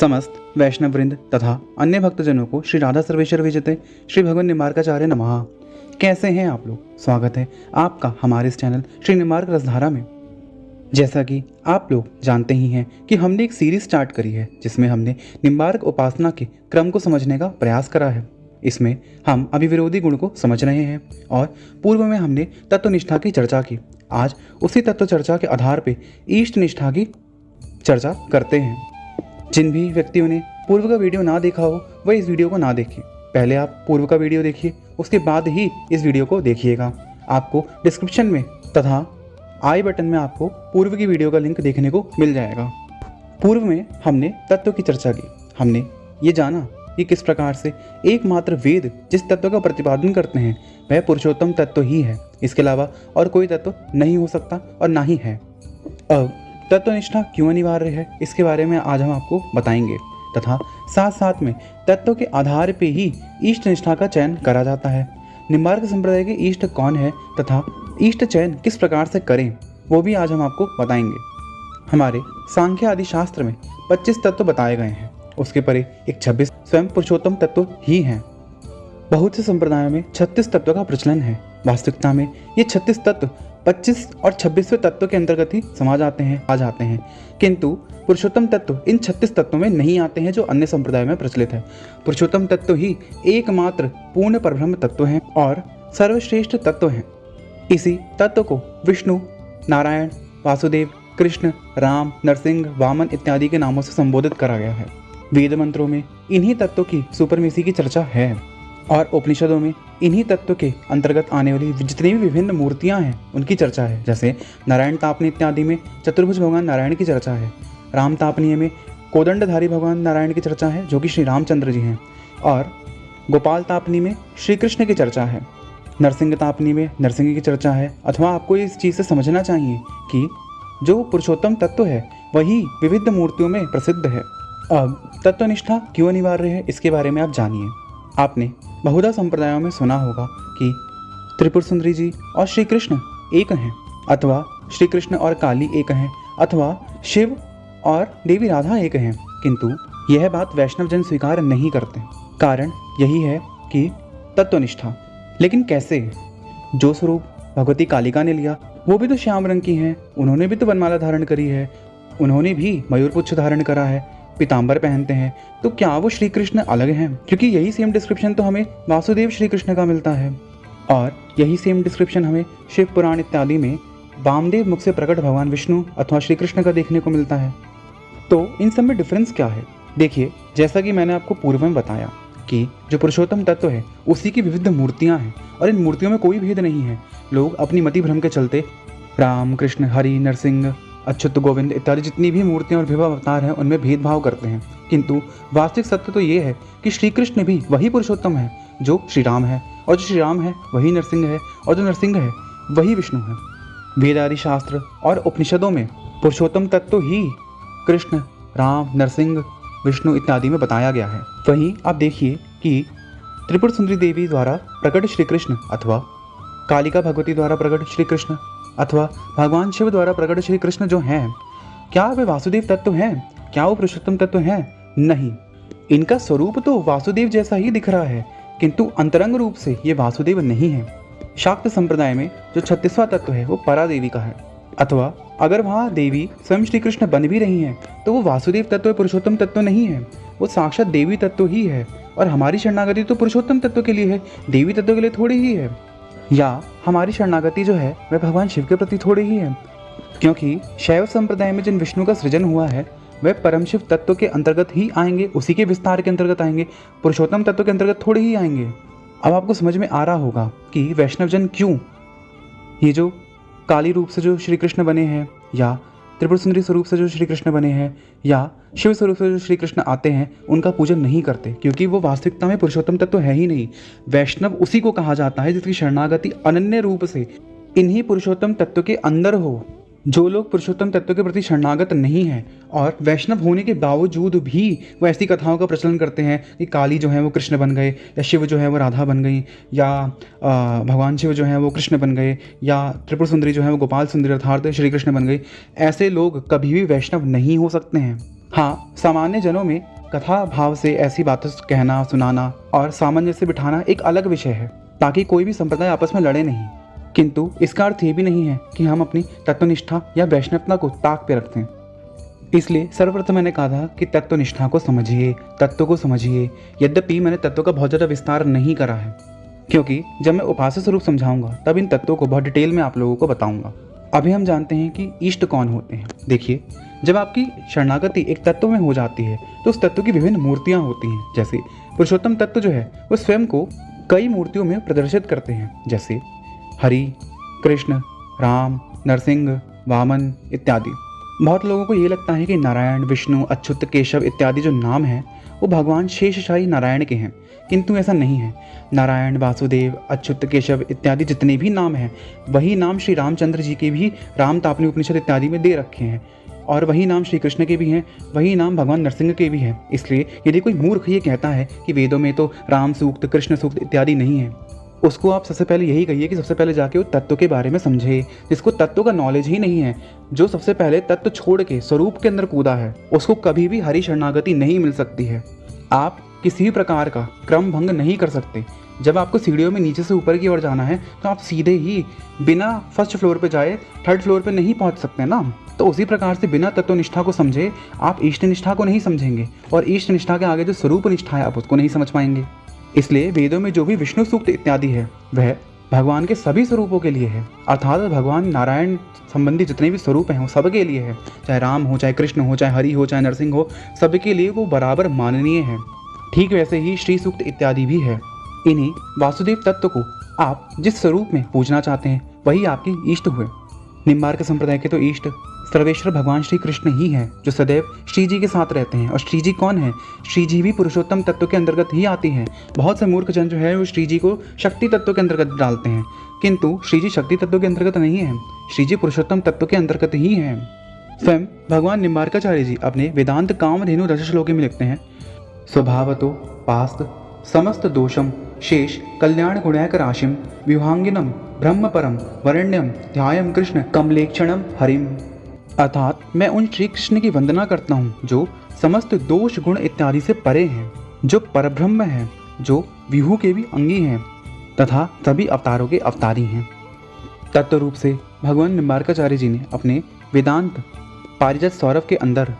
समस्त वैष्णव वृंद तथा अन्य भक्तजनों को श्री राधा सर्वेश्वर विजयते श्री भगवान निम्बार्काचार्य नमः। कैसे हैं आप लोग? स्वागत है आपका हमारे इस चैनल श्री निम्बार्क रसधारा में। जैसा कि आप लोग जानते ही हैं कि हमने एक सीरीज स्टार्ट करी है जिसमें हमने निम्बार्क उपासना के क्रम को समझने का प्रयास करा है। इसमें हम अभिविरोधी गुण को समझ रहे हैं और पूर्व में हमने तत्वनिष्ठा की चर्चा की। आज उसी तत्व चर्चा के आधार पर ईष्ट निष्ठा की चर्चा करते हैं। जिन भी व्यक्तियों ने पूर्व का वीडियो ना देखा हो वह इस वीडियो को ना देखें। पहले आप पूर्व का वीडियो देखिए, उसके बाद ही इस वीडियो को देखिएगा। आपको डिस्क्रिप्शन में तथा आई बटन में आपको पूर्व की वीडियो का लिंक देखने को मिल जाएगा। पूर्व में हमने तत्व की चर्चा की। हमने ये जाना कि किस प्रकार से एकमात्र वेद जिस तत्व का प्रतिपादन करते हैं वह पुरुषोत्तम तत्व ही है। इसके अलावा और कोई तत्व नहीं हो सकता और ना ही है। अब तत्वनिष्ठा क्यों अनिवार्य है इसके बारे में आज हम आपको बताएंगे तथा साथ साथ में तत्व के आधार पे ही ईष्ट निष्ठा का चयन करा जाता है। निम्बार्क संप्रदाय के ईष्ट कौन है तथा ईष्ट चयन किस प्रकार से करें वो भी आज हम आपको बताएंगे। हमारे सांख्य आदि शास्त्र में 25 तत्व बताए गए हैं, उसके परे एक 26 स्वयं पुरुषोत्तम तत्व ही हैं। बहुत से संप्रदायों में 36 तत्व का प्रचलन है। वास्तविकता में ये 36 तत्व 25 और 26वें तत्व के अंतर्गत ही आ जाते हैं, किंतु पुरुषोत्तम तत्व इन 36 तत्वों में नहीं आते हैं जो अन्य संप्रदाय में प्रचलित है। पुरुषोत्तम तत्व ही एकमात्र पूर्ण परब्रह्म तत्व हैं और सर्वश्रेष्ठ तत्व हैं। इसी तत्व को विष्णु, नारायण, वासुदेव, कृष्ण, राम, नरसिंह, वामन इत्यादि के नामों से संबोधित करा गया है। वेद मंत्रों में इन्हीं तत्वों की सुपरमेसी की चर्चा है और उपनिषदों में इन्हीं तत्व के अंतर्गत आने वाली जितनी भी विभिन्न मूर्तियां हैं उनकी चर्चा है। जैसे नारायण तापनी इत्यादि में चतुर्भुज भगवान नारायण की चर्चा है। राम तापनीय में कोदंडधारी भगवान नारायण की चर्चा है जो कि श्री रामचंद्र जी हैं। और गोपाल तापनी में श्री कृष्ण की चर्चा है। नरसिंह तापनी में नरसिंह की चर्चा है। अथवा आपको इस चीज़ से समझना चाहिए कि जो पुरुषोत्तम तत्व है वही विविध मूर्तियों में प्रसिद्ध है। अब तत्वनिष्ठा क्यों अनिवार्य है इसके बारे में आप जानिए। आपने बहुधा संप्रदायों में सुना होगा कि त्रिपुर सुंदरी जी और श्री कृष्ण एक हैं, अथवा श्री कृष्ण और काली एक हैं, अथवा शिव और देवी राधा एक हैं, किंतु यह बात वैष्णव जन स्वीकार नहीं करते। कारण यही है कि तत्वनिष्ठा। लेकिन कैसे? जो स्वरूप भगवती कालिका ने लिया वो भी तो श्याम रंग की हैं, उन्होंने भी तो वनमाला धारण करी है, उन्होंने भी मयूरपुच्छ धारण करा है, पीताम्बर पहनते हैं, तो क्या वो श्री कृष्ण अलग हैं? क्योंकि यही सेम डिस्क्रिप्शन तो हमें वासुदेव श्री कृष्ण का मिलता है और यही सेम डिस्क्रिप्शन हमें शिव पुराण इत्यादि में वामदेव मुख से प्रकट भगवान विष्णु अथवा श्री कृष्ण का देखने को मिलता है। तो इन सब में डिफरेंस क्या है? देखिए, जैसा कि मैंने आपको पूर्व में बताया कि जो पुरुषोत्तम तत्व है उसी की विविध मूर्तियाँ हैं और इन मूर्तियों में कोई भेद नहीं है। लोग अपनी मति भ्रम के चलते राम, कृष्ण, हरि, नरसिंह, अच्युत, गोविंद इत्यादि जितनी भी मूर्तियां और विभव अवतार हैं उनमें भेदभाव करते हैं, किंतु वास्तविक सत्य तो ये है कि श्री कृष्ण भी वही पुरुषोत्तम है जो श्री राम है, और जो श्री राम है वही नरसिंह है, और जो नरसिंह है वही विष्णु है। वेद आदि शास्त्र और उपनिषदों में पुरुषोत्तम तत्व ही कृष्ण, राम, नरसिंह, विष्णु इत्यादि में बताया गया है। वहीं आप देखिए कि त्रिपुर सुंदरी देवी द्वारा प्रकट श्री कृष्ण अथवा कालिका भगवती द्वारा प्रकट श्री कृष्ण अथवा भगवान शिव द्वारा प्रकट श्री कृष्ण जो हैं, क्या वे वासुदेव तत्व हैं? क्या वो पुरुषोत्तम तत्व हैं? नहीं। इनका स्वरूप तो वासुदेव जैसा ही दिख रहा है, किंतु अंतरंग रूप से ये वासुदेव नहीं है। शाक्त संप्रदाय में जो 36वां तत्व है वो परा देवी का है, अथवा अगर वहाँ देवी स्वयं श्री कृष्ण बन भी रही हैं तो वो वासुदेव तत्व पुरुषोत्तम तत्व नहीं है, वो साक्षात देवी तत्व ही है। और हमारी शरणागति तो पुरुषोत्तम तत्व के लिए है, देवी तत्व के लिए थोड़ी ही है। या हमारी शरणागति जो है वह भगवान शिव के प्रति थोड़ी ही है, क्योंकि शैव संप्रदाय में जिन विष्णु का सृजन हुआ है वह परम शिव तत्व के अंतर्गत ही आएंगे, उसी के विस्तार के अंतर्गत आएंगे, पुरुषोत्तम तत्व के अंतर्गत थोड़े ही आएंगे। अब आपको समझ में आ रहा होगा कि वैष्णवजन क्यों ये जो काली रूप से जो श्री कृष्ण बने हैं, या त्रिपुर सुंदरी स्वरूप से जो श्री कृष्ण बने हैं, या शिव स्वरूप से जो श्री कृष्ण आते हैं, उनका पूजन नहीं करते, क्योंकि वो वास्तविकता में पुरुषोत्तम तत्व है ही नहीं। वैष्णव उसी को कहा जाता है जिसकी शरणागति अनन्य रूप से इन्हीं पुरुषोत्तम तत्व के अंदर हो। जो लोग पुरुषोत्तम तत्व के प्रति शरणागत नहीं हैं और वैष्णव होने के बावजूद भी वो ऐसी कथाओं का प्रचलन करते हैं कि काली जो है वो कृष्ण बन गए, या शिव जो है वो राधा बन गई, या भगवान शिव जो है वो कृष्ण बन गए, या त्रिपुर सुंदरी जो है वो गोपाल सुंदरी अर्थात श्री कृष्ण बन गई, ऐसे लोग कभी भी वैष्णव नहीं हो सकते हैं। हाँ, सामान्य जनों में कथा भाव से ऐसी बातें कहना, सुनाना और सामंजस्य बिठाना एक अलग विषय है, ताकि कोई भी संप्रदाय आपस में लड़े नहीं। किंतु इसका अर्थ ये भी नहीं है कि हम अपनी तत्वनिष्ठा या वैष्णवता को ताक पे रखते हैं। इसलिए सर्वप्रथम मैंने कहा था कि तत्वनिष्ठा को समझिए, तत्व को समझिए। यद्यपि मैंने तत्व का बहुत ज़्यादा विस्तार नहीं करा है, क्योंकि जब मैं उपास्य स्वरूप समझाऊंगा तब इन तत्वों को बहुत डिटेल में आप लोगों को बताऊंगा। अभी हम जानते हैं कि इष्ट कौन होते हैं। देखिए, जब आपकी शरणागति एक तत्व में हो जाती है तो उस तत्व की विभिन्न मूर्तियाँ होती हैं। जैसे पुरुषोत्तम तत्व जो है वो स्वयं को कई मूर्तियों में प्रदर्शित करते हैं, जैसे हरि, कृष्ण, राम, नरसिंह, वामन इत्यादि। बहुत लोगों को ये लगता है कि नारायण, विष्णु, अच्युत, केशव इत्यादि जो नाम हैं वो भगवान शेषशाही नारायण के हैं, किंतु ऐसा नहीं है। नारायण, वासुदेव, अच्युत, केशव इत्यादि जितने भी नाम हैं वही नाम श्री रामचंद्र जी के भी रामतापनी उपनिषद इत्यादि में दे रखे हैं, और वही नाम श्री कृष्ण के भी हैं, वही नाम भगवान नरसिंह के भी हैं। इसलिए यदि कोई मूर्ख ये कहता है कि वेदों में तो राम सूक्त, कृष्ण सूक्त इत्यादि नहीं है, उसको आप सबसे पहले यही कहिए कि सबसे पहले जाके वो तत्व के बारे में समझे। जिसको तत्व का नॉलेज ही नहीं है, जो सबसे पहले तत्व छोड़ के स्वरूप के अंदर कूदा है, उसको कभी भी हरि शरणागति नहीं मिल सकती है। आप किसी भी प्रकार का क्रम भंग नहीं कर सकते। जब आपको सीढ़ियों में नीचे से ऊपर की ओर जाना है तो आप सीधे ही बिना फर्स्ट फ्लोर पे जाए थर्ड फ्लोर पे नहीं पहुंच सकते ना। तो उसी प्रकार से बिना तत्वनिष्ठा को समझे आप इष्ट निष्ठा को नहीं समझेंगे, और इष्ट निष्ठा के आगे जो स्वरूप निष्ठा है आप उसको नहीं समझ पाएंगे। इसलिए वेदों में जो भी विष्णु सूक्त इत्यादि है वह भगवान के सभी स्वरूपों के लिए है, अर्थात भगवान नारायण संबंधी जितने भी स्वरूप हैं वो सबके लिए है। चाहे राम हो, चाहे कृष्ण हो, चाहे हरि हो, चाहे नरसिंह हो, सबके लिए वो बराबर माननीय है। ठीक वैसे ही श्री सूक्त इत्यादि भी है। इन्हीं वासुदेव तत्व को आप जिस स्वरूप में पूजना चाहते हैं वही आपके इष्ट हुए। निम्बार्क संप्रदाय के तो इष्ट सर्वेश्वर भगवान श्री कृष्ण ही हैं, जो सदैव श्री जी के साथ रहते हैं। और श्री जी कौन है? श्री जी भी पुरुषोत्तम तत्व के अंतर्गत ही आती हैं। बहुत से मूर्ख जन जो है वो श्री जी को शक्ति तत्व के अंतर्गत डालते हैं, किंतु श्री जी शक्ति तत्व के अंतर्गत नहीं है, श्री जी पुरुषोत्तम तत्व के अंतर्गत ही हैं। स्वयं भगवान निम्बार्काचार्य जी अपने वेदांत कामधेनु दशश्लोकी में लिखते हैं, स्वभावतो पास्त समस्त दोषम शेष कल्याण गुणैक राशिम विभांगिनम ब्रह्म परम वरण्यम ध्यायम कृष्ण कमलेक्षणम हरिम। अर्थात मैं उन श्री कृष्ण की वंदना करता हूँ जो समस्त दोष गुण इत्यादि से परे हैं, जो परब्रह्म हैं, जो विभु के भी अंगी हैं तथा सभी अवतारों के अवतारी हैं। तत्व रूप से भगवान निम्बार्काचार्य जी ने अपने वेदांत पारिजात सौरभ के अंदर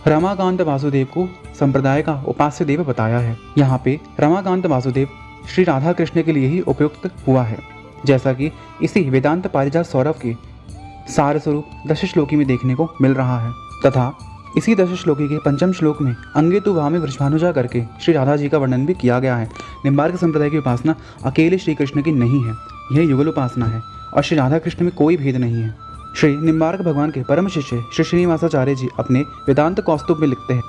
रमाकांत वासुदेव को संप्रदाय का उपास्य देव बताया है। यहाँ पे रमाकांत वासुदेव श्री राधा कृष्ण के लिए ही उपयुक्त हुआ है, जैसा कि इसी वेदांत पारिजात सौरभ के सार स्वरूप दश श्लोकी में देखने को मिल रहा है। तथा इसी दश श्लोकी के पंचम श्लोक में अंगे तु वामे वृषभानुजा करके श्री राधा जी का वर्णन भी किया गया है। निम्बार्क संप्रदाय की उपासना अकेले श्री कृष्ण की नहीं है, यह युगल उपासना है और श्री राधा कृष्ण में कोई भेद नहीं है। श्री निम्बार्क भगवान के परम शिष्य श्री श्रीनिवासाचार्य जी अपने वेदांत कौस्तुभ में लिखते हैं,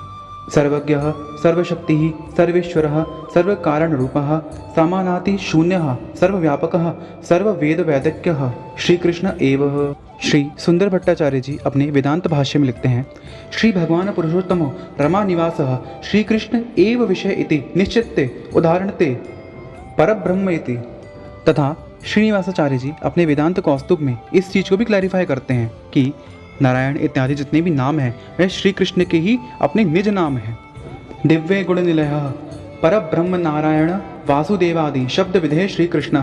सर्वज्ञः सर्वशक्तिः सर्वेश्वरः सर्वकारण रूपः समानाति शून्यः सर्वव्यापकः सर्ववेद वैदज्ञः श्री कृष्ण एव। श्री सुंदर भट्टाचार्य जी अपने वेदांत भाष्य में लिखते हैं, श्री भगवान पुरुषोत्तमो रमा निवासः श्री कृष्ण एव विषय इति निश्चित्ते उदाहरणते परब्रह्म इति। तथा श्रीनिवासाचार्य जी अपने वेदांत कौस्तुभ में इस चीज़ को भी क्लैरिफाई करते हैं कि नारायण इत्यादि जितने भी नाम हैं वह श्री कृष्ण के ही अपने निज नाम हैं। दिव्य गुण निलय परब्रह्म नारायण वासुदेवादि शब्द विधेय श्री कृष्ण।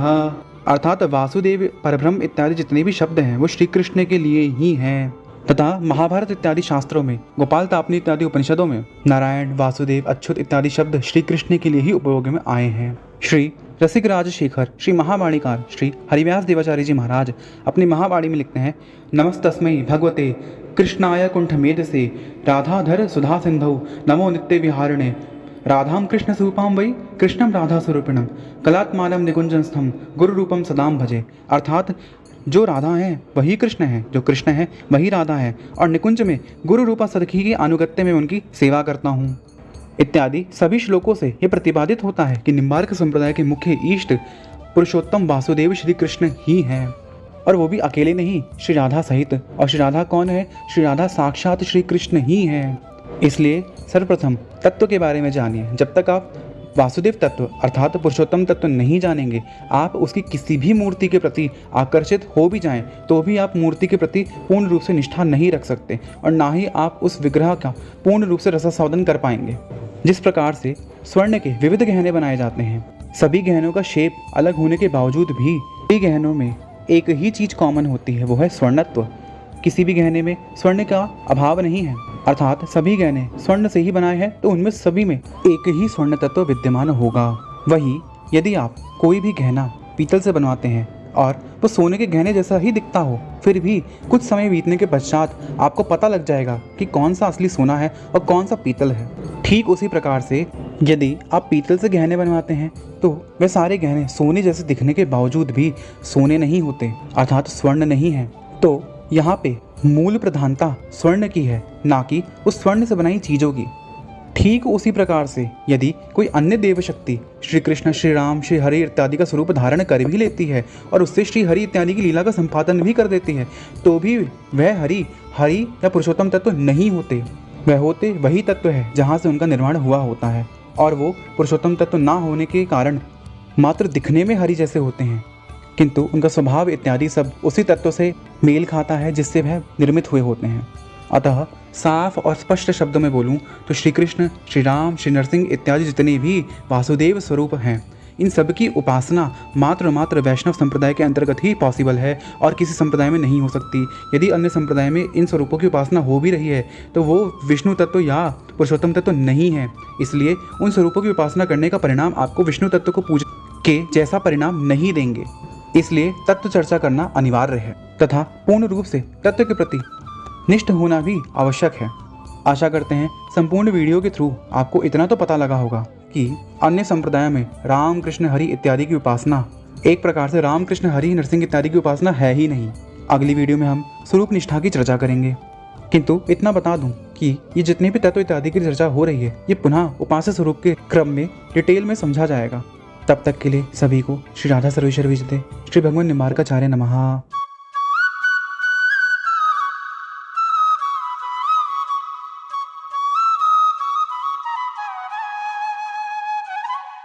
अर्थात वासुदेव, परब्रह्म इत्यादि जितने भी शब्द हैं वो श्री कृष्ण के लिए ही हैं। तथा महाभारत इत्यादि शास्त्रों में, गोपाल तापनी इत्यादि उपनिषदों में नारायण, वासुदेव, अच्युत इत्यादि शब्द श्री कृष्ण के लिए ही उपयोग में आए हैं। श्री रसिक राजशेखर श्री महावाणीकार श्री हरिव्यास देवाचार्य जी महाराज अपनी महावाणी में लिखते हैं, नमस्तस्मै भगवते कृष्णाय कुंठमेधसे राधाधर सुधा सिंधौ नमो नित्य विहारिणे राधाम कृष्ण स्वरूपाम वै कृष्णम राधा स्वरूपिणम कलात्मानम निकुंजनस्थम गुरु रूपम सदाम भजे। अर्थात जो राधा है वही कृष्ण है, जो कृष्ण है वही राधा है, और निकुंज में गुरु रूपा सदखी के अनुगत्य में उनकी सेवा करता हूँ इत्यादि सभी श्लोकों से यह प्रतिपादित होता है कि निम्बार्क संप्रदाय के मुख्य इष्ट पुरुषोत्तम वासुदेव श्री कृष्ण ही हैं, और वो भी अकेले नहीं, श्री राधा सहित। और श्री राधा कौन है? श्री राधा साक्षात श्री कृष्ण ही हैं। इसलिए सर्वप्रथम तत्व के बारे में जानिए। जब तक आप वासुदेव तत्व अर्थात पुरुषोत्तम तत्व नहीं जानेंगे, आप उसकी किसी भी मूर्ति के प्रति आकर्षित हो भी जाएं तो भी आप मूर्ति के प्रति पूर्ण रूप से निष्ठा नहीं रख सकते और ना ही आप उस विग्रह का पूर्ण रूप से रसास्वादन कर पाएंगे। जिस प्रकार से स्वर्ण के विविध गहने बनाए जाते हैं, सभी गहनों का शेप अलग होने के बावजूद भी सभी गहनों में एक ही चीज कॉमन होती है, वो है स्वर्णत्व। किसी भी गहने में स्वर्ण का अभाव नहीं है, अर्थात सभी गहने स्वर्ण से ही बनाए हैं तो उनमें सभी में एक ही स्वर्ण तत्व विद्यमान होगा। वही यदि आप कोई भी गहना पीतल से बनवाते हैं और वो सोने के गहने जैसा ही दिखता हो, फिर भी कुछ समय बीतने के पश्चात आपको पता लग जाएगा कि कौन सा असली सोना है और कौन सा पीतल है। ठीक उसी प्रकार से यदि आप पीतल से गहने बनवाते हैं तो वे सारे गहने सोने जैसे दिखने के बावजूद भी सोने नहीं होते, अर्थात स्वर्ण नहीं है। तो यहाँ पे मूल प्रधानता स्वर्ण की है, ना कि उस स्वर्ण से बनाई चीजों की। ठीक उसी प्रकार से यदि कोई अन्य देव शक्ति श्री कृष्ण, श्री राम, श्री हरि इत्यादि का स्वरूप धारण कर भी लेती है और उससे श्री हरि इत्यादि की लीला का संपादन भी कर देती है, तो भी वह हरि या पुरुषोत्तम तत्व नहीं होते। वह होते वही तत्व है जहाँ से उनका निर्माण हुआ होता है, और वो पुरुषोत्तम तत्व ना होने के कारण मात्र दिखने में हरि जैसे होते हैं, किंतु उनका स्वभाव इत्यादि सब उसी तत्व से मेल खाता है जिससे वह निर्मित हुए होते हैं। अतः साफ और स्पष्ट शब्दों में बोलूं तो श्री कृष्ण, श्री राम, श्री नरसिंह इत्यादि जितने भी वासुदेव स्वरूप हैं, इन सब की उपासना मात्र वैष्णव संप्रदाय के अंतर्गत ही पॉसिबल है और किसी संप्रदाय में नहीं हो सकती। यदि अन्य संप्रदाय में इन स्वरूपों की उपासना हो भी रही है तो वो विष्णु तत्व या पुरुषोत्तम तत्व नहीं है, इसलिए उन स्वरूपों की उपासना करने का परिणाम आपको विष्णु तत्व को पूज के जैसा परिणाम नहीं देंगे। इसलिए तत्व चर्चा करना अनिवार्य है तथा पूर्ण रूप से तत्व के प्रति निष्ठ होना भी आवश्यक है। आशा करते हैं संपूर्ण वीडियो के थ्रू आपको इतना तो पता लगा होगा कि अन्य संप्रदायों में राम, कृष्ण, हरि इत्यादि की उपासना एक प्रकार से राम, कृष्ण, हरि, नरसिंह इत्यादि की उपासना है ही नहीं। अगली वीडियो में हम स्वरूप निष्ठा की चर्चा करेंगे, किंतु इतना बता दूं कि ये जितने भी तत्व इत्यादि की चर्चा हो रही है, ये पुनः उपास्य स्वरूप के क्रम में डिटेल में समझा जाएगा। तब तक के लिए सभी को श्री राधा सर्वेश्वर विजयते श्री भगवान निम्बार्काचार्य नमः।